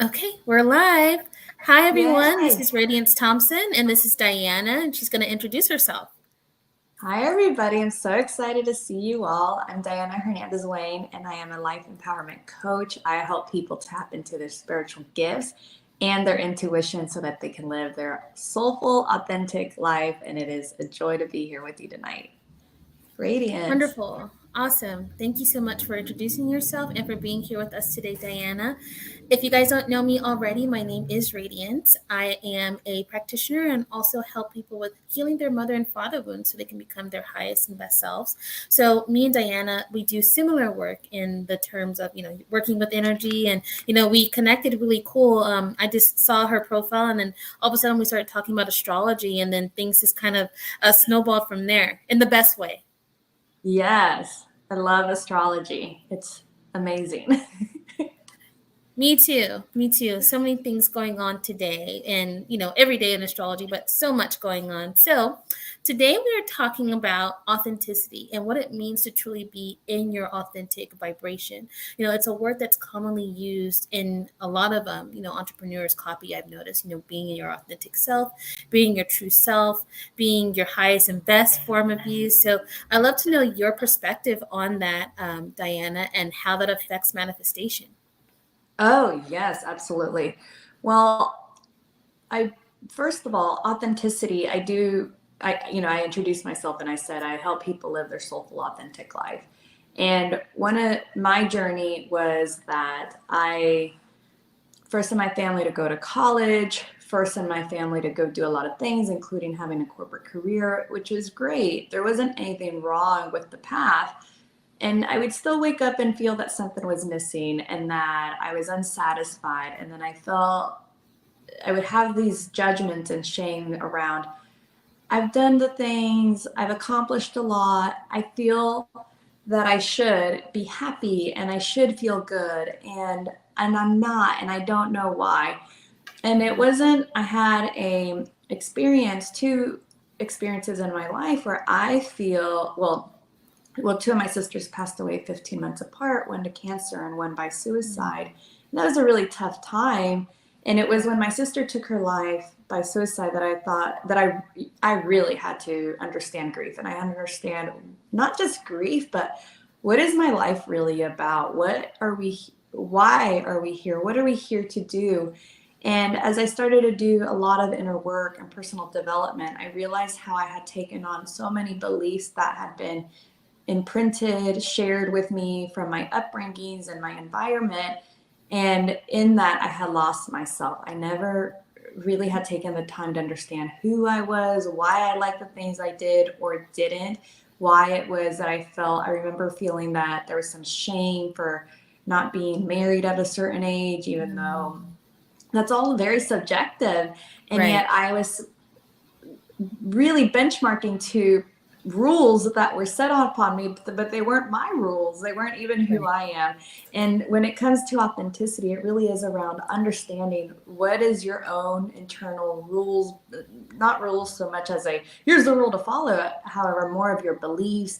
Okay, we're live. Hi, everyone. This Yay! is Radiance Thompson, and this is Diana, and she's going to introduce herself. Hi, everybody. I'm so excited to see you all. I'm Diana Hernandez Wayne, and I am a life empowerment coach. I help people tap into their spiritual gifts and their intuition so that they can live their soulful, authentic life. And it is a joy to be here with you tonight. Radiance. Wonderful. Awesome. Thank you so much for introducing yourself and for being here with us today, Diana. If you guys don't know me already, my name is Radiance. I am a practitioner and also help people with healing their mother and father wounds so they can become their highest and best selves. So me and Diana, we do similar work in the terms of, working with energy and, we connected really cool. I just saw her profile and then all of a sudden we started talking about astrology and then things just kind of snowballed from there in the best way. Yes, I love astrology. It's amazing. Me too. Me too. So many things going on today and, every day in astrology, but so much going on. So, today we are talking about authenticity and what it means to truly be in your authentic vibration. It's a word that's commonly used in a lot of, entrepreneurs' copy, I've noticed, being in your authentic self, being your true self, being your highest and best form of you. So, I'd love to know your perspective on that, Diana, and how that affects manifestation. Oh, yes, absolutely. Well, I first of all, authenticity, I introduced myself and I said I help people live their soulful, authentic life. And one of my journey was that I first in my family to go to college, first in my family to go do a lot of things, including having a corporate career, which was great. There wasn't anything wrong with the path. And I would still wake up and feel that something was missing and that I was unsatisfied. And then I would have these judgments and shame around I've done the things, I've accomplished a lot. I feel that I should be happy and I should feel good and I'm not and I don't know why. And it wasn't I had two experiences in my life where I feel two of my sisters passed away 15 months apart, one to cancer and one by suicide. And that was a really tough time. And it was when my sister took her life by suicide that I thought that I really had to understand grief. And I understand not just grief, but what is my life really about? Why are we here? What are we here to do? And as I started to do a lot of inner work and personal development, I realized how I had taken on so many beliefs that had been imprinted, shared with me from my upbringings and my environment. And in that, I had lost myself. I never really had taken the time to understand who I was, why I liked the things I did or didn't, why it was that I remember feeling that there was some shame for not being married at a certain age, even though that's all very subjective. And Right. yet I was really benchmarking to rules that were set upon me, but they weren't my rules. They weren't even who Right. I am. And when it comes to authenticity, it really is around understanding what is your own internal rules, not rules so much as here's the rule to follow, however, more of your beliefs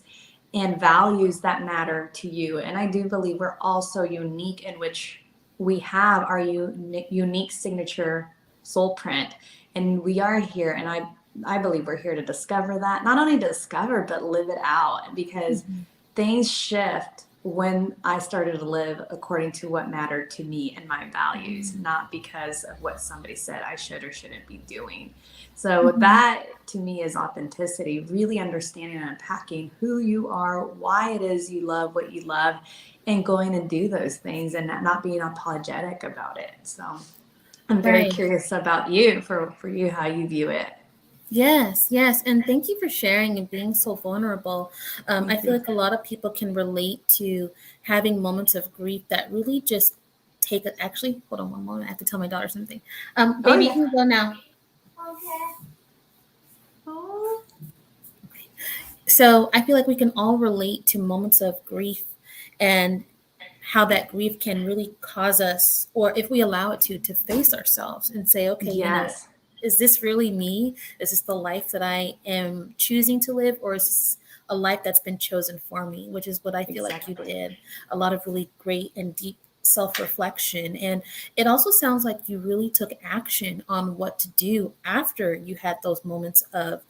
and values that matter to you. And I do believe we're all so unique in which we have our unique signature soul print. And we are here, and I believe we're here to discover that, not only discover, but live it out because things shift when I started to live according to what mattered to me and my values, not because of what somebody said I should or shouldn't be doing. So that to me is authenticity, really understanding and unpacking who you are, why it is you love what you love, and going and do those things and not being apologetic about it. So I'm very Right. curious about you, for you, how you view it. Yes, yes. And thank you for sharing and being so vulnerable. I Thank feel you. like a lot of people can relate to having moments of grief that really just take it. Actually, hold on one moment. I have to tell my daughter something. Oh, Baby, you yeah. can go now. So I feel like we can all relate to moments of grief and how that grief can really cause us, or if we allow it to face ourselves and say, okay, Yes, is this really me? Is this the life that I am choosing to live, or is this a life that's been chosen for me? Which is what I feel like you exactly. did. A lot of really great and deep self-reflection. And it also sounds like you really took action on what to do after you had those moments of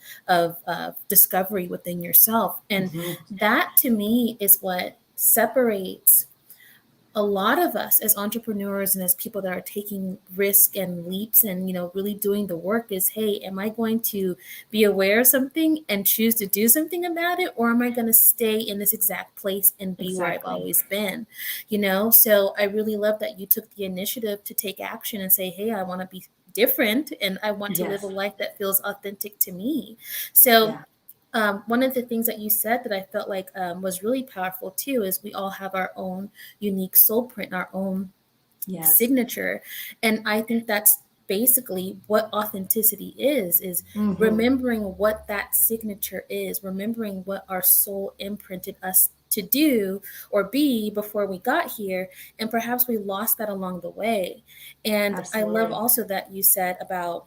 discovery within yourself. And Mm-hmm. that to me is what separates a lot of us as entrepreneurs and as people that are taking risk and leaps and really doing the work is, hey, am I going to be aware of something and choose to do something about it, or am I going to stay in this exact place and be where I've Exactly. always been? So I really love that you took the initiative to take action and say, hey, I want to be different and I want to live a Yes. life that feels authentic to me. So Yeah. one of the things that you said that I felt like was really powerful too is we all have our own unique soul print, our own Yes. signature. And I think that's basically what authenticity is Mm-hmm. remembering what that signature is, remembering what our soul imprinted us to do or be before we got here. And perhaps we lost that along the way. And I love Absolutely. also that you said about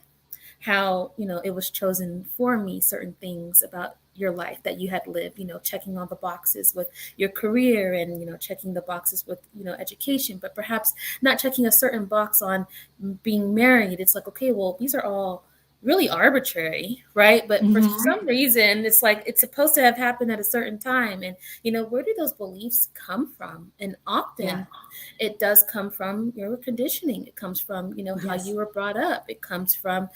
how it was chosen for me, certain things about your life that you had lived, checking all the boxes with your career and checking the boxes with education, but perhaps not checking a certain box on being married. It's like, okay, well, these are all really arbitrary, right? But for Mm-hmm. some reason it's like it's supposed to have happened at a certain time. And where do those beliefs come from? And Yeah. often it does come from your conditioning. It comes from how Yes. you were brought up. It comes from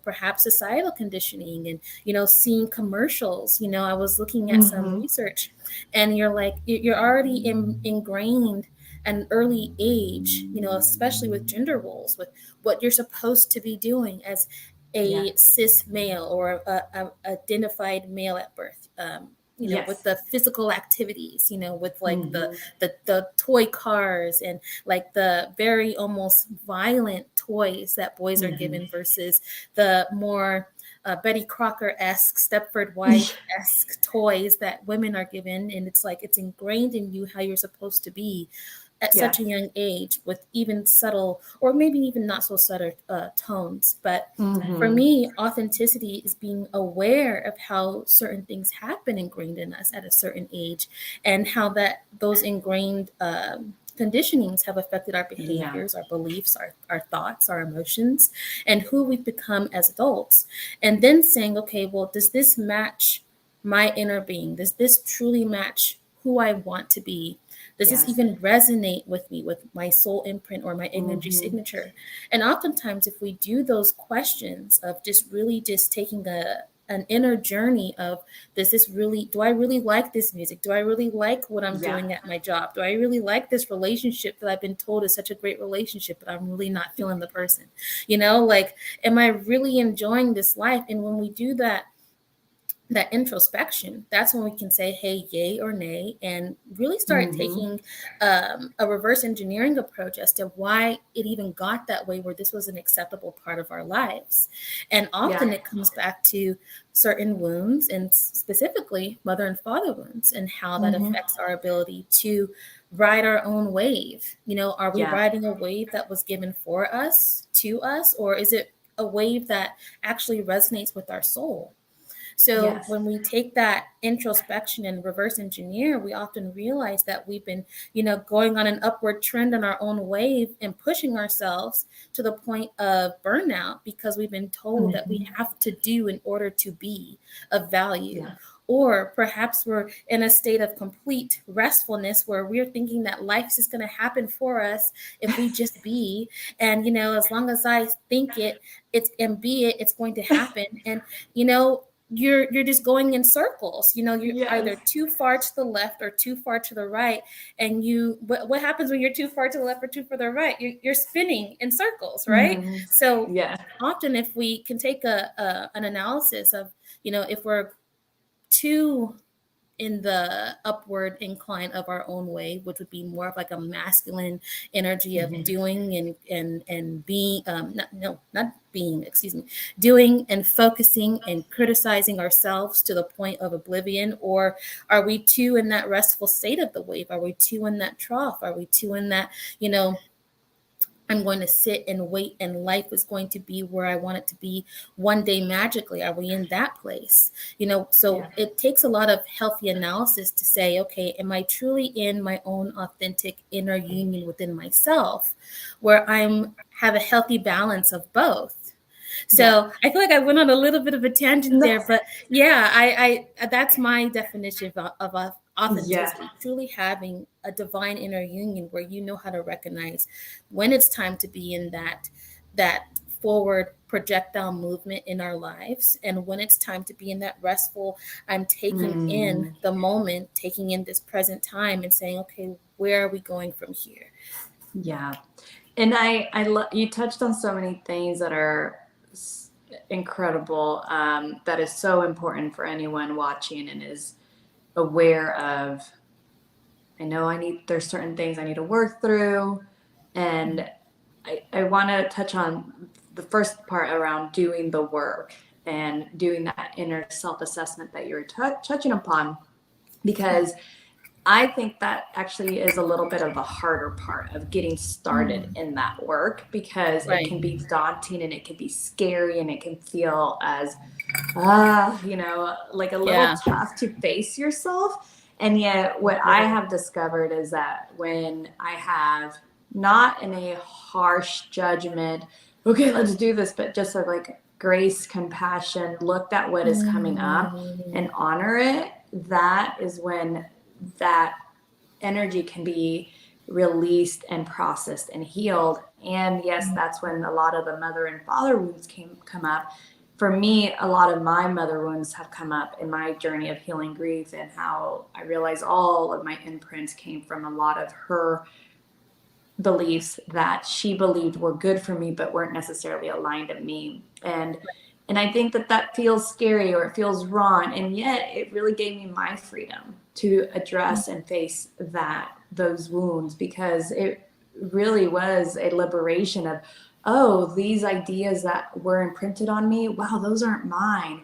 perhaps societal conditioning and seeing commercials. I was looking at some Mm-hmm. research, and you're like you're already ingrained at an early age, especially with gender roles, with what you're supposed to be doing as Yeah. a cis male or a identified male at birth. With Yes. the physical activities, with like Mm-hmm. the toy cars and like the very almost violent toys that boys are Mm-hmm. given versus the more Betty Crocker-esque, Stepford Wife-esque toys that women are given. And it's like it's ingrained in you how you're supposed to be at Yeah. such a young age with even subtle or maybe even not so subtle tones. But for Mm-hmm. me, authenticity is being aware of how certain things have been ingrained in us at a certain age and how that those ingrained conditionings have affected our Yeah. behaviors, our beliefs, our thoughts, our emotions, and who we've become as adults. And then saying, okay, well, does this match my inner being? Does this truly match who I want to be? Does this Yes. even resonate with me, with my soul imprint or my energy Mm-hmm. signature? And oftentimes, if we do those questions of just really just taking an inner journey of do I really like this music? Do I really like what I'm Yeah. doing at my job? Do I really like this relationship that I've been told is such a great relationship, but I'm really not feeling the person? Like, am I really enjoying this life? And when we do that introspection, that's when we can say, hey, yay or nay, and really start Mm-hmm. taking a reverse engineering approach as to why it even got that way, where this was an acceptable part of our lives. And Yeah. often it comes back to certain wounds, and specifically mother and father wounds, and how that Mm-hmm. affects our ability to ride our own wave. Are we Yeah. riding a wave that was given for us, to us, or is it a wave that actually resonates with our soul? So Yes. when we take that introspection and reverse engineer, we often realize that we've been, going on an upward trend on our own wave and pushing ourselves to the point of burnout because we've been told that we Mm-hmm. have to do in order to be of value. Yeah. Or perhaps we're in a state of complete restfulness where we're thinking that life's just going to happen for us if we just be. And, as long as I think and be it, it's going to happen. And, you're just going in circles. You're Yes. either too far to the left or too far to the right. And what happens when you're too far to the left or too far to the right? You're spinning in circles, right? Mm-hmm. So Yeah. often if we can take an analysis of, if we're too in the upward incline of our own way, which would be more of like a masculine energy of Mm-hmm. doing and being, not being, excuse me, doing and focusing and criticizing ourselves to the point of oblivion? Or are we too in that restful state of the wave? Are we too in that trough? Are we too in that, I'm going to sit and wait, and life is going to be where I want it to be one day magically. Are we in that place? So Yeah. it takes a lot of healthy analysis to say, okay, am I truly in my own authentic inner union within myself, where I'm have a healthy balance of both? Yeah. So I feel like I went on a little bit of a tangent No. there, but yeah, I that's my definition of Yeah. authenticity, truly having a divine inner union where you know how to recognize when it's time to be in that forward projectile movement in our lives, and when it's time to be in that restful, I'm taking in Mm, the moment, taking in this present time and saying, okay, where are we going from here? yeah. And I love you touched on so many things that are incredible. That is so important for anyone watching and is aware of. I know there's certain things I need to work through, and I want to touch on the first part around doing the work and doing that inner self assessment that you're touching upon, because I think that actually is a little bit of the harder part of getting started Mm, in that work, because it right. can be daunting and it can be scary and it can feel as, like a little Yeah. tough to face yourself. And yet, what I have discovered is that when I have not in a harsh judgment, okay, let's do this, but just sort of like grace, compassion, looked at what is coming up Mm, and honor it, that is when that energy can be released and processed and healed. And yes, that's when a lot of the mother and father wounds come up. For me, a lot of my mother wounds have come up in my journey of healing grief, and how I realize all of my imprints came from a lot of her beliefs that she believed were good for me but weren't necessarily aligned to me. And I think that feels scary or it feels wrong, and yet it really gave me my freedom to address and face those wounds, because it really was a liberation of, oh, these ideas that were imprinted on me, wow, those aren't mine.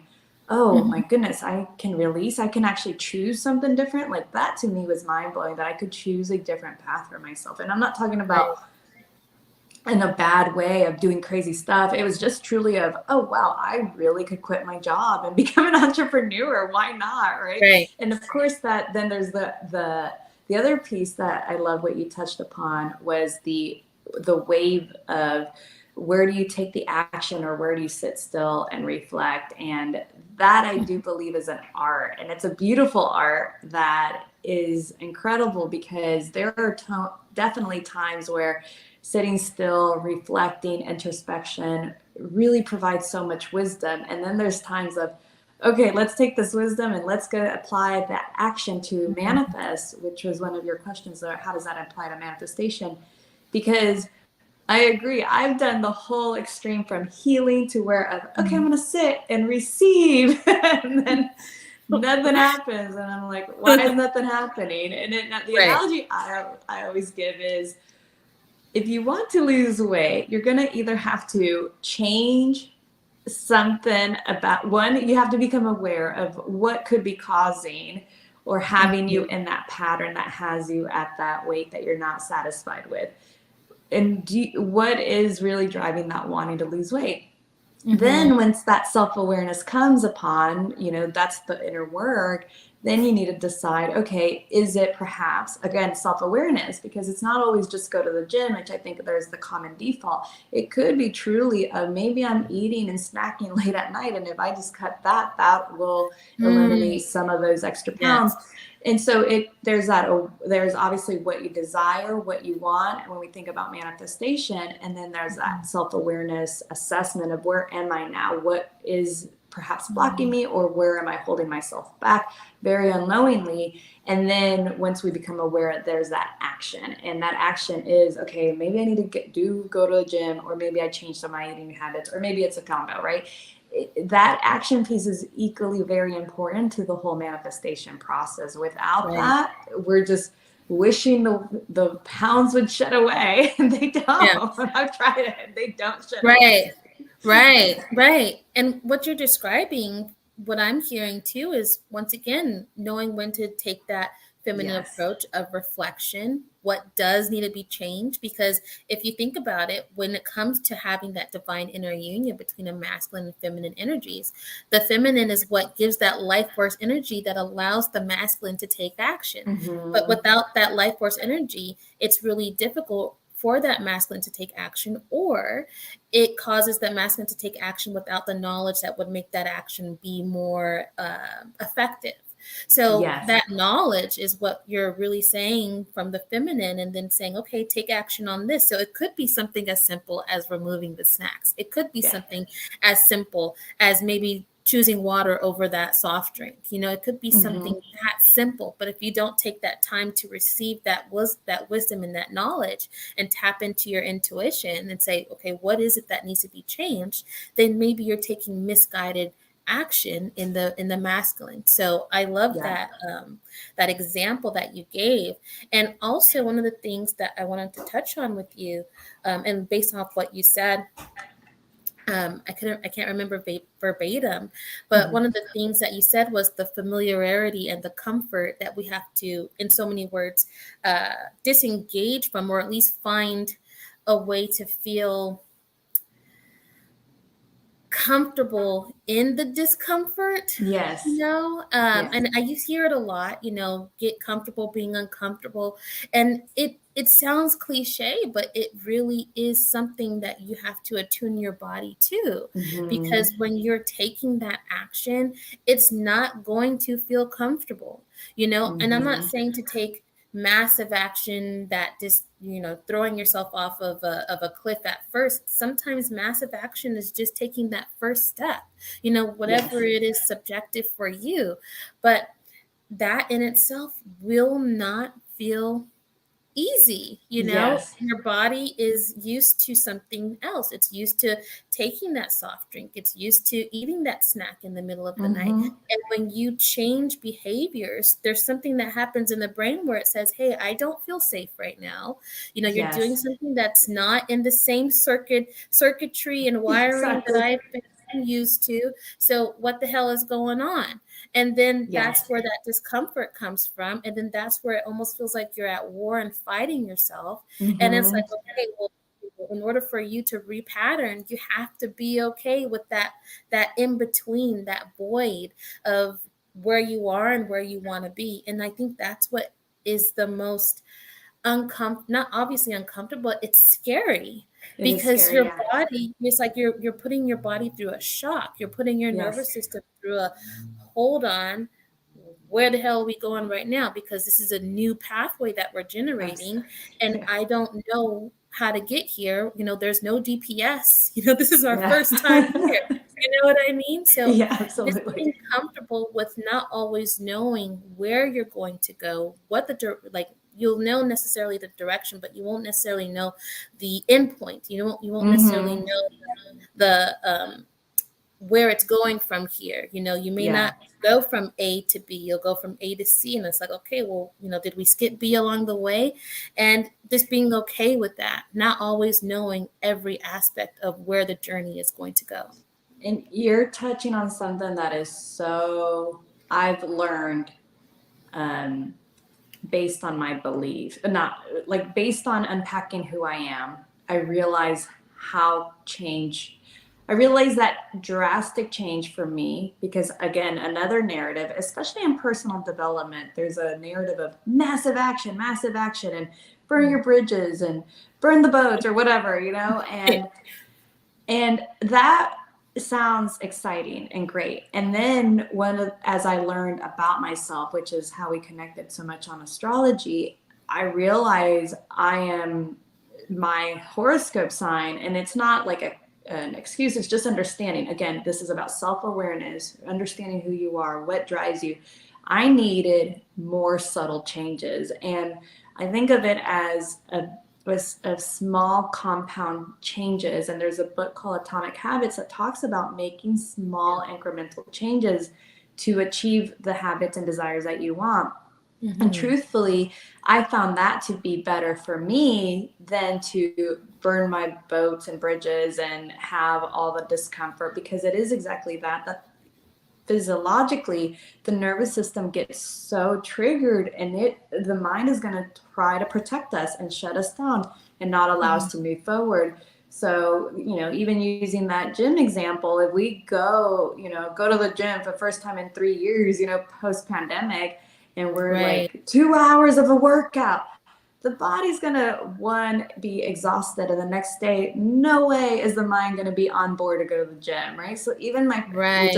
Oh my mhm. goodness, I can release, I can actually choose something different. Like, that to me was mind blowing, that I could choose a different path for myself. And I'm not talking about Right. in a bad way of doing crazy stuff. It was just truly of, oh wow, I really could quit my job and become an entrepreneur. Why not? Right. Right. And of course, that then there's the other piece that I love what you touched upon was the wave of, where do you take the action or where do you sit still and reflect? And that, I do believe, is an art, and it's a beautiful art that is incredible, because there are definitely times where sitting still, reflecting, introspection really provides so much wisdom. And then there's times of, okay, let's take this wisdom and let's go apply that action to manifest, which was one of your questions there. How does that apply to manifestation? Because I agree. I've done the whole extreme from healing to where of, okay, I'm Mhm. going to sit and receive. And then nothing happens. And I'm like, why is nothing happening? And the Right. analogy I always give is, if you want to lose weight, you're going to either have to change something about, one, you have to become aware of what could be causing or having you Mhm. in that pattern that has you at that weight that you're not satisfied with. And what is really driving that wanting to lose weight? Mhm. Then once that self-awareness comes upon, that's the inner work, then you need to decide, okay, is it perhaps, again, self-awareness, because it's not always just go to the gym, which I think there's the common default. It could be truly maybe I'm eating and snacking late at night, and if I just cut that will Mm, eliminate some of those extra pounds. yes. And so there's obviously what you desire, what you want when we think about manifestation, and then there's that self-awareness assessment of, where am I now, what is perhaps blocking Mhm. me, or where am I holding myself back very unknowingly. And then once we become aware, there's that action, and that action is, okay, maybe I need to go to the gym, or maybe I change some of my eating habits, or maybe it's a combo, right? That action piece is equally very important to the whole manifestation process. Without Right. that, we're just wishing the pounds would shed away, and they don't. Yeah. I've tried it, they don't shed away. Right. Right. Right. And what you're describing, what I'm hearing too, is once again knowing when to take that feminine Yes. approach of reflection what does need to be changed. Because if you think about it, when it comes to having that divine inner union between a masculine and feminine energies, the feminine is what gives that life force energy that allows the masculine to take action. But Mm-hmm. without that life force energy, it's really difficult for that masculine to take action, or it causes that masculine to take action without the knowledge that would make that action be more effective. So Yes. that knowledge is what you're really saying from the feminine, and then saying, okay, take action on this. So it could be something as simple as removing the snacks. It could be Yeah. something as simple as maybe choosing water over that soft drink. It could be Mm-hmm. something that simple. But if you don't take that time to receive that wisdom and that knowledge, and tap into your intuition and say, okay, what is it that needs to be changed? Then maybe you're taking misguided action in the masculine. So I love Yeah. that example that you gave. And also, one of the things that I wanted to touch on with you, and based off what you said, I can't remember verbatim, but Mm-hmm. one of the things that you said was the familiarity and the comfort that we have to, in so many words, disengage from, or at least find a way to feel comfortable in the discomfort. Yes. Yes. And I used to hear it a lot, get comfortable being uncomfortable. And it sounds cliche, but it really is something that you have to attune your body to, Mm-hmm. because when you're taking that action, it's not going to feel comfortable. And I'm not Mm-hmm. saying to take massive action that just throwing yourself off of a cliff at first. Sometimes massive action is just taking that first step, whatever Yes. it is subjective for you. But that in itself will not feel easy. Yes. Your body is used to something else. It's used to taking that soft drink, it's used to eating that snack in the middle of the night. Mm-hmm. And when you change behaviors, there's something that happens in the brain where it says, hey, I don't feel safe right now. You're doing Yes. something that's not in the same circuitry and wiring that Exactly. I've been used to. So what the hell is going on? And then that's Yes. where that discomfort comes from. And then that's where it almost feels like you're at war and fighting yourself. And it's Mm-hmm. like, okay, well, in order for you to repattern, you have to be okay with that in between, that void of where you are and where you want to be. And I think that's what is the most not obviously uncomfortable, but it's scary, It is because scary. your Yeah. body, it's like you're putting your body through a shock. You're putting your Yes. nervous system through a, hold on, where the hell are we going right now? Because this is a new pathway that we're Abs- generating, and Yeah. I don't know how to get here. There's no GPS. This is our Yeah. first time here. You know what I mean? So Yeah, just absolutely. being comfortable with not always knowing where you're going to go, what like you'll know necessarily the direction, but you won't necessarily know the end point. You won't necessarily Mm-hmm. know the where it's going from here. You may Yeah. not go from A to B, you'll go from A to C. And it's like, okay, well, did we skip B along the way? And just being okay with that, not always knowing every aspect of where the journey is going to go. And you're touching on something that is so, I've learned, um, based on my belief, not like based on unpacking who I am. I realize how I realize that drastic change for me, because again, another narrative, especially in personal development, there's a narrative of massive action, and burn your bridges and burn the boats or whatever, and that sounds exciting and great. And then as I learned about myself, which is how we connected so much on astrology, I realize I am my horoscope sign, and it's not like an excuse. It's just understanding. Again, this is about self-awareness, understanding who you are, what drives you. I needed more subtle changes, and I think of it as of small compound changes. And there's a book called Atomic Habits that talks about making small incremental changes to achieve the habits and desires that you want. And Mm-hmm. truthfully, I found that to be better for me than to burn my boats and bridges and have all the discomfort, because it is exactly that physiologically, the nervous system gets so triggered, and the mind is going to try to protect us and shut us down and not allow us to move forward. So, even using that gym example, if we go to the gym for the first time in 3 years, post pandemic, and we're Right. like 2 hours of a workout, the body's gonna, one, be exhausted, and the next day, no way is the mind gonna be on board to go to the gym, right? So even which is Right.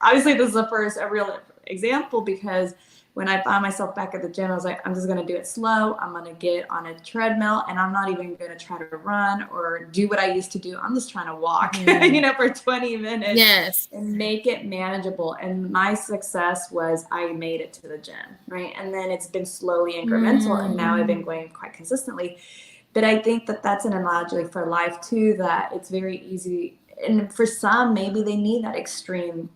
obviously, this is a real example, because when I found myself back at the gym, I was like, I'm just gonna do it slow. I'm gonna get on a treadmill, and I'm not even gonna try to run or do what I used to do. I'm just trying to walk, for 20 minutes Yes. and make it manageable. And my success was I made it to the gym, right? And then it's been slowly incremental, and now I've been going quite consistently. But I think that that's an analogy for life too, that it's very easy. And for some, maybe they need that extreme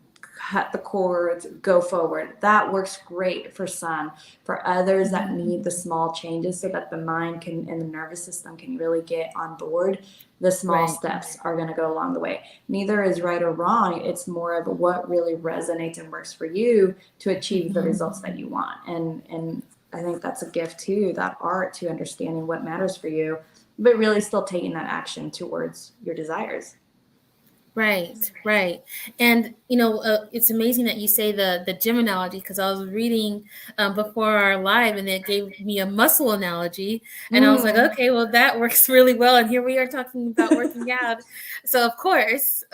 cut the cords, go forward. That works great for some. For others that need the small changes so that the mind and the nervous system can really get on board, the small steps are going to go along the way. Neither is right or wrong. It's more of what really resonates and works for you to achieve the results that you want. And I think that's a gift too, that art to understanding what matters for you, but really still taking that action towards your desires. Right. And, it's amazing that you say the gym analogy, because I was reading before our live, and it gave me a muscle analogy. And I was like, okay, well, that works really well. And here we are talking about working out. So of course.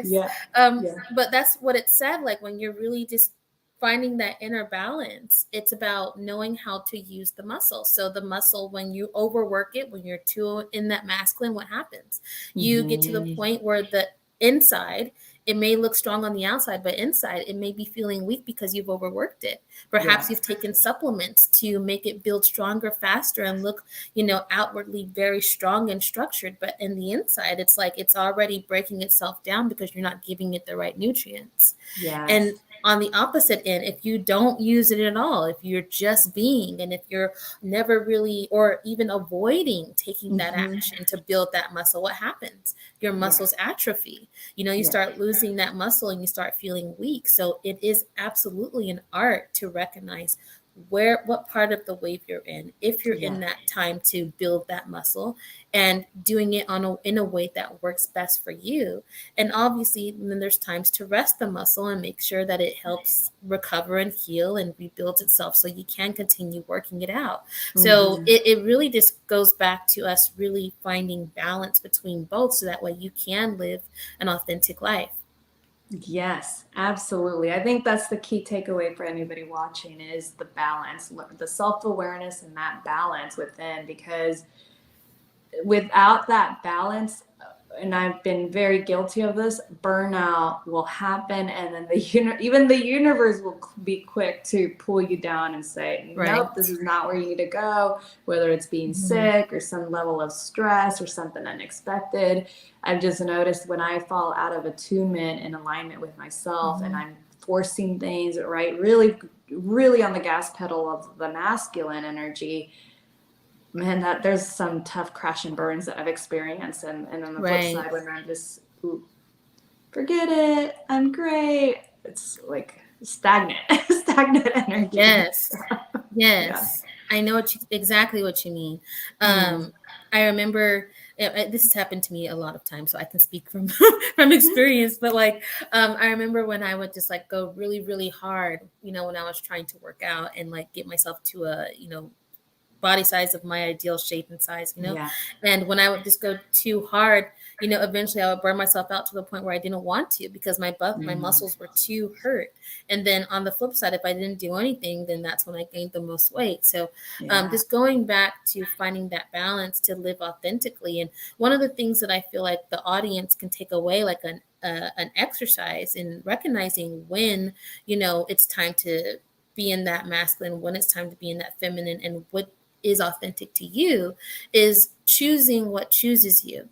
Yeah. But that's what it said. Like, when you're really just finding that inner balance, it's about knowing how to use the muscle. So the muscle, when you overwork it, when you're too in that masculine, what happens? You get to the point where the inside, it may look strong on the outside, but inside it may be feeling weak because you've overworked it. Perhaps you've taken supplements to make it build stronger, faster, and look, outwardly very strong and structured. But in the inside, it's like it's already breaking itself down because you're not giving it the right nutrients. Yes. And on the opposite end, if you don't use it at all, if you're just being, and if you're never really, or even avoiding taking that action to build that muscle, what happens? Your muscles atrophy. You start losing that muscle, and you start feeling weak. So it is absolutely an art to recognize what part of the wave you're in, if you're in that time to build that muscle, and doing it in a way that works best for you. And obviously then there's times to rest the muscle and make sure that it helps recover and heal and rebuilds itself, so you can continue working it out. So it really just goes back to us really finding balance between both, so that way you can live an authentic life. Yes, absolutely. I think that's the key takeaway for anybody watching, is the balance, the self-awareness and that balance within, because without that balance, and I've been very guilty of this, burnout will happen, and then even the universe will be quick to pull you down and say, nope, this is not where you need to go, whether it's being sick or some level of stress or something unexpected. I've just noticed when I fall out of attunement and alignment with myself, and I'm forcing things, right, really, really on the gas pedal of the masculine energy, man, that there's some tough crash and burns that I've experienced. And on the flip side, when I'm just, forget it, I'm great, it's like stagnant energy. Yes. I know exactly what you mean. I remember, this has happened to me a lot of times, so I can speak from experience. But I remember when I would just go really, really hard, when I was trying to work out and get myself to a, body size of my ideal shape and size, and when I would just go too hard, eventually I would burn myself out to the point where I didn't want to, because my muscles were too hurt. And then on the flip side, if I didn't do anything, then that's when I gained the most weight. So just going back to finding that balance to live authentically. And one of the things that I feel like the audience can take away, like an exercise in recognizing when, it's time to be in that masculine, when it's time to be in that feminine, and what is authentic to you, is choosing what chooses you.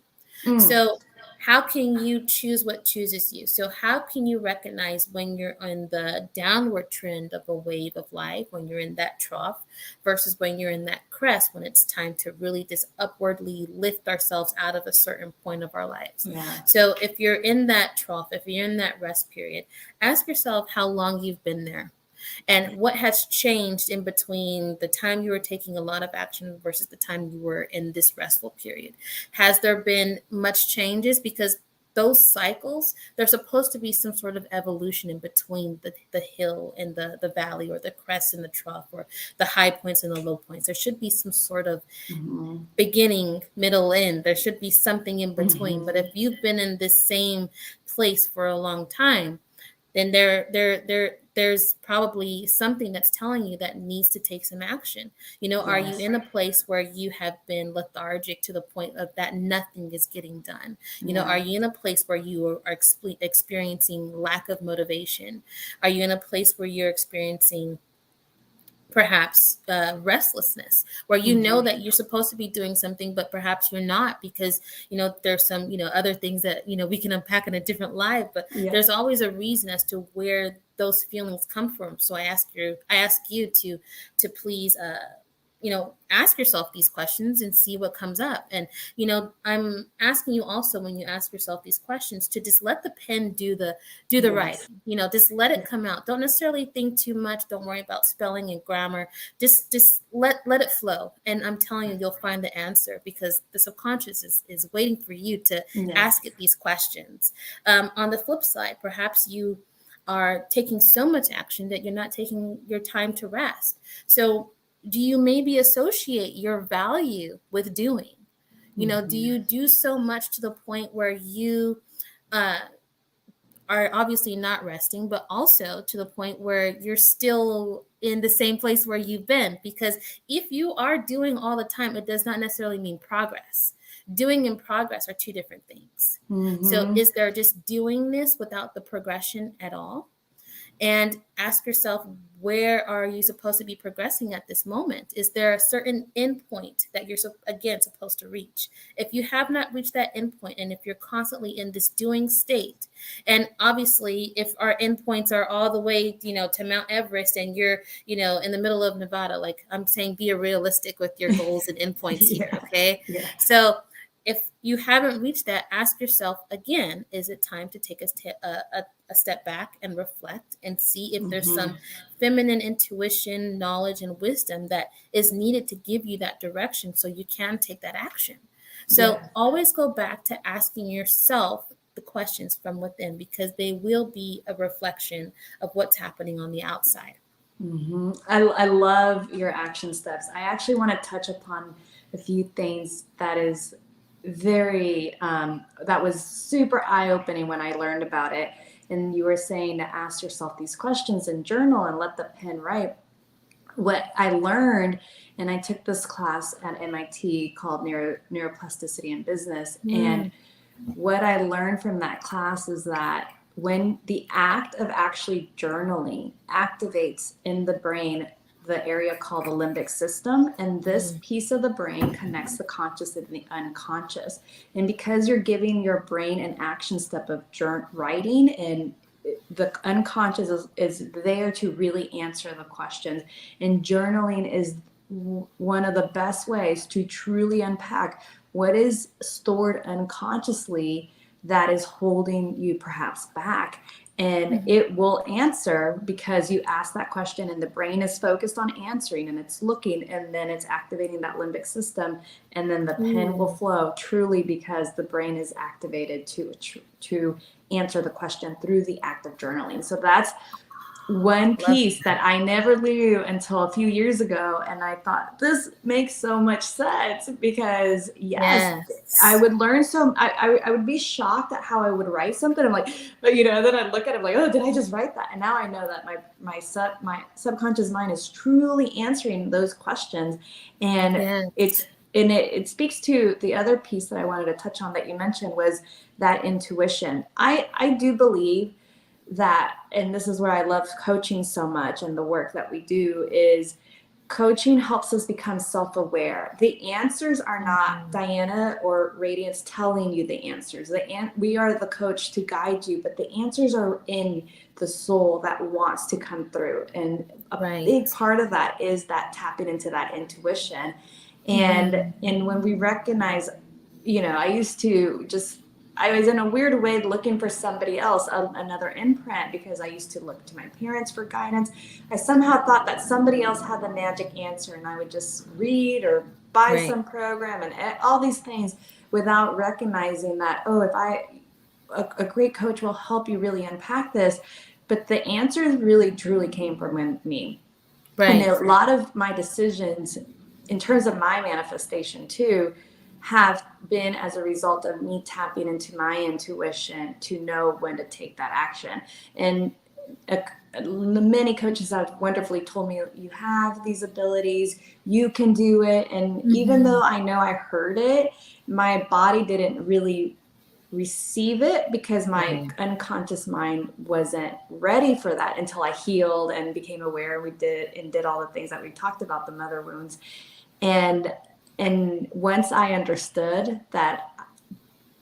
So how can you choose what chooses you? So how can you recognize when you're on the downward trend of a wave of life, when you're in that trough, versus when you're in that crest, when it's time to really just upwardly lift ourselves out of a certain point of our lives? Yeah. So if you're in that trough, if you're in that rest period, ask yourself how long you've been there and what has changed in between the time you were taking a lot of action versus the time you were in this restful period. Has there been much changes? Because those cycles, there's supposed to be some sort of evolution in between the hill and the valley, or the crest and the trough, or the high points and the low points. There should be some sort of Mm-hmm. beginning, middle, end. There should be something in between. But Mm-hmm. if you've been in this same place for a long time, then there's probably something that's telling you that needs to take some action. Are you Yes. in a place where you have been lethargic to the point of that nothing is getting done? Are Yeah. you in a place where you are experiencing lack of motivation? Are you in a place where you're experiencing perhaps restlessness, where you know Mm-hmm. that you're supposed to be doing something, but perhaps you're not, because there's some other things that we can unpack in a different live. But Yeah. there's always a reason as to where those feelings come from. So I ask you to please ask yourself these questions and see what comes up. And I'm asking you also, when you ask yourself these questions, to just let the pen do the Yes. writing. Just let it Yeah. come out. Don't necessarily think too much. Don't worry about spelling and grammar. Just let it flow. And I'm telling you, you'll find the answer, because the subconscious is waiting for you to ask Yes. it these questions. On the flip side, perhaps you are taking so much action that you're not taking your time to rest. So do you maybe associate your value with doing? Do Mm-hmm. you do so much to the point where you uh, are obviously not resting, but also to the point where you're still in the same place where you've been? Because if you are doing all the time, it does not necessarily mean progress. Doing and progress are two different things. So Mm-hmm. is there just doing this without the progression at all? And ask yourself, where are you supposed to be progressing at this moment? Is there a certain endpoint that you're again supposed to reach? If you have not reached that endpoint, and if you're constantly in this doing state, and obviously if our endpoints are all the way to Mount Everest, and you're in the middle of Nevada, like I'm saying, be realistic with your goals and endpoints here. Yeah. Okay, Yes. so if you haven't reached that, ask yourself again, is it time to take a step back and reflect and see if there's Mm-hmm. some feminine intuition, knowledge, and wisdom that is needed to give you that direction so you can take that action? So Yeah. always go back to asking yourself the questions from within, because they will be a reflection of what's happening on the outside. Mm-hmm. I love your action steps. I actually want to touch upon a few things that is very that was super eye-opening when I learned about it. And you were saying to ask yourself these questions and journal and let the pen write. What I learned, and I took this class at MIT called Neuroplasticity in Business, and Mm. what I learned from that class is that when the act of actually journaling activates in the brain the area called the limbic system, and this Mm. piece of the brain connects the conscious and the unconscious. And because you're giving your brain an action step of writing, and the unconscious is there to really answer the questions, and journaling is one of the best ways to truly unpack what is stored unconsciously that is holding you perhaps back. And Mhm. it will answer because you ask that question, and the brain is focused on answering, and it's looking, and then it's activating that limbic system, and then the pen will Ooh. flow truly because the brain is activated to answer the question through the act of journaling. So that's one Love piece that I never knew until a few years ago. And I thought, this makes so much sense because, yes, I Yes. would learn I would be shocked at how I would write something. I'm like, but then I'd look at it like, oh, did I just write that? And now I know that my subconscious mind is truly answering those questions. And Yes. it's, and it speaks to the other piece that I wanted to touch on that you mentioned was that intuition. I do believe that, and this is where I love coaching so much and the work that we do, is coaching helps us become self-aware. The answers are not Mhm. Diana or Radiance telling you the answers. We are the coach to guide you, but the answers are in the soul that wants to come through. And a big Right. part of that is that tapping into that intuition. And Mhm. and when we recognize, I used to just, I was in a weird way looking for somebody else, another imprint, because I used to look to my parents for guidance. I somehow thought that somebody else had the magic answer, and I would just read or buy Right. some program and all these things without recognizing that, oh, a great coach will help you really unpack this. But the answers really truly came from me. And Right. a lot of my decisions, in terms of my manifestation too, have been as a result of me tapping into my intuition to know when to take that action. And many coaches have wonderfully told me, you have these abilities, you can do it. And even though Mhm. I know I heard it, my body didn't really receive it because my Right. unconscious mind wasn't ready for that until I healed and became aware. We did all the things that we talked about, the mother wounds. And and once I understood that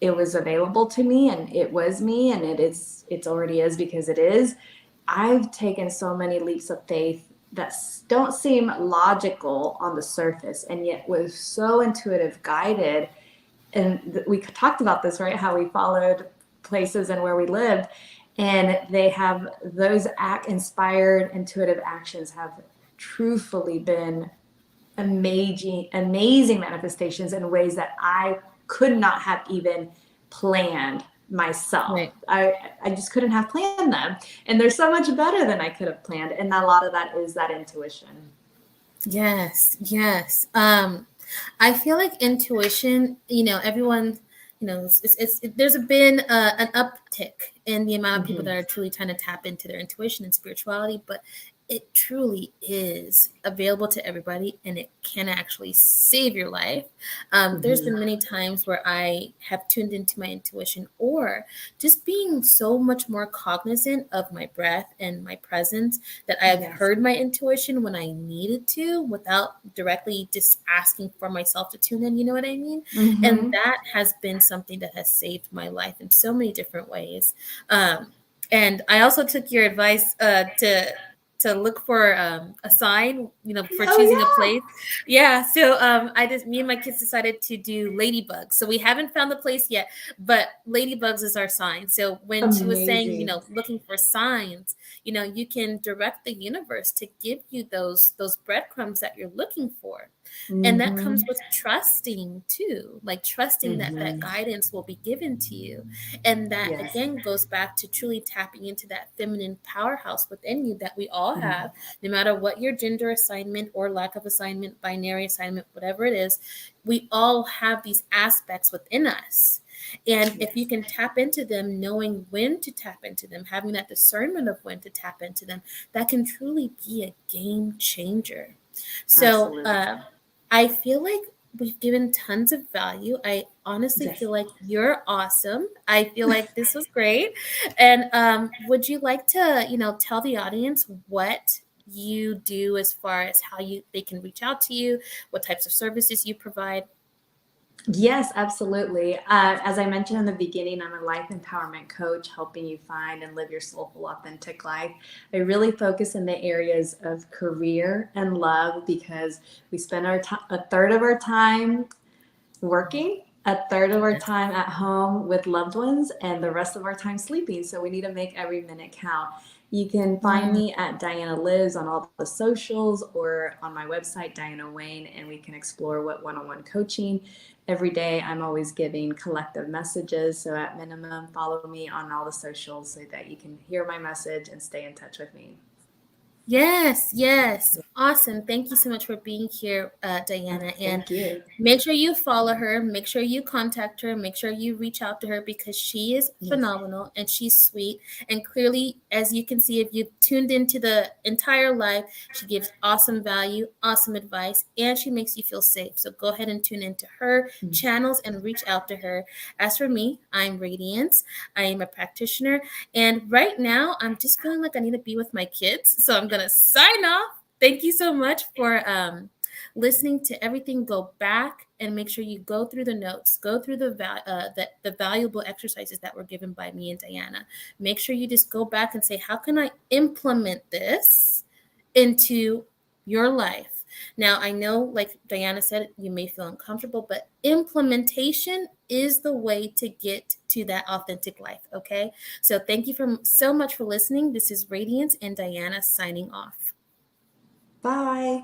it was available to me and it was me, and it's already is, because it is, I've taken so many leaps of faith that don't seem logical on the surface, and yet was so intuitive guided. And we talked about this, right? How we followed places and where we lived, and they have those inspired intuitive actions have truthfully been amazing manifestations in ways that I could not have even planned myself. Right. I just couldn't have planned them, and they're so much better than I could have planned. And a lot of that is that intuition. Yes. Yes. I feel like intuition, everyone, there's been an uptick in the amount of people Mm-hmm. that are truly trying to tap into their intuition and spirituality, but it truly is available to everybody and it can actually save your life. There's Mm-hmm. been many times where I have tuned into my intuition, or just being so much more cognizant of my breath and my presence, that I've Yes. heard my intuition when I needed to without directly just asking for myself to tune in, you know what I mean? And Mm-hmm. that has been something that has saved my life in so many different ways. And I also took your advice to look for a sign, for Oh choosing a yeah. place. Yeah, so me and my kids decided to do ladybugs. So we haven't found the place yet, but ladybugs is our sign. So when she was saying, Amazing. looking for signs, you can direct the universe to give you those breadcrumbs that you're looking for. And that Mm-hmm. comes with trusting too, like trusting that that Mm-hmm. guidance will be given to you. And that Yes. again goes back to truly tapping into that feminine powerhouse within you that we all Mm-hmm. have, no matter what your gender assignment or lack of assignment, binary assignment, whatever it is. We all have these aspects within us. And if you Yes. can tap into them, knowing when to tap into them, having that discernment of when to tap into them, that can truly be a game changer. So, Absolutely. I feel like we've given tons of value. I honestly Yes. feel like you're awesome. I feel like this was great. And would you like to, tell the audience what you do as far as how they can reach out to you, what types of services you provide? Yes, absolutely. As I mentioned in the beginning, I'm a life empowerment coach, helping you find and live your soulful, authentic life. I really focus in the areas of career and love, because we spend a third of our time working, a third of our Yes. time at home with loved ones, and the rest of our time sleeping. So we need to make every minute count. You can find Mm. me at Diana Lives on all the socials, or on my website, Diana Wayne, and we can explore what one-on-one coaching. Every day, I'm always giving collective messages. So at minimum, follow me on all the socials so that you can hear my message and stay in touch with me. Yes, yes. Awesome. Thank you so much for being here, Diana. And Thank you. make sure you follow her, make sure you contact her, make sure you reach out to her, because she is Yes. phenomenal and she's sweet. And clearly, as you can see, if you've tuned into the entire live, she gives awesome value, awesome advice, and she makes you feel safe. So go ahead and tune into her channels and reach out to her. As for me, I'm Radiance. I am a practitioner. And right now, I'm just feeling like I need to be with my kids. So I'm going to sign off. Thank you so much for listening to everything. Go back and make sure you go through the notes, go through the valuable exercises that were given by me and Diana. Make sure you just go back and say, how can I implement this into your life? Now, I know, like Diana said, you may feel uncomfortable, but implementation is the way to get to that authentic life. Okay. So thank you so much for listening. This is Radiance and Diana signing off. Bye.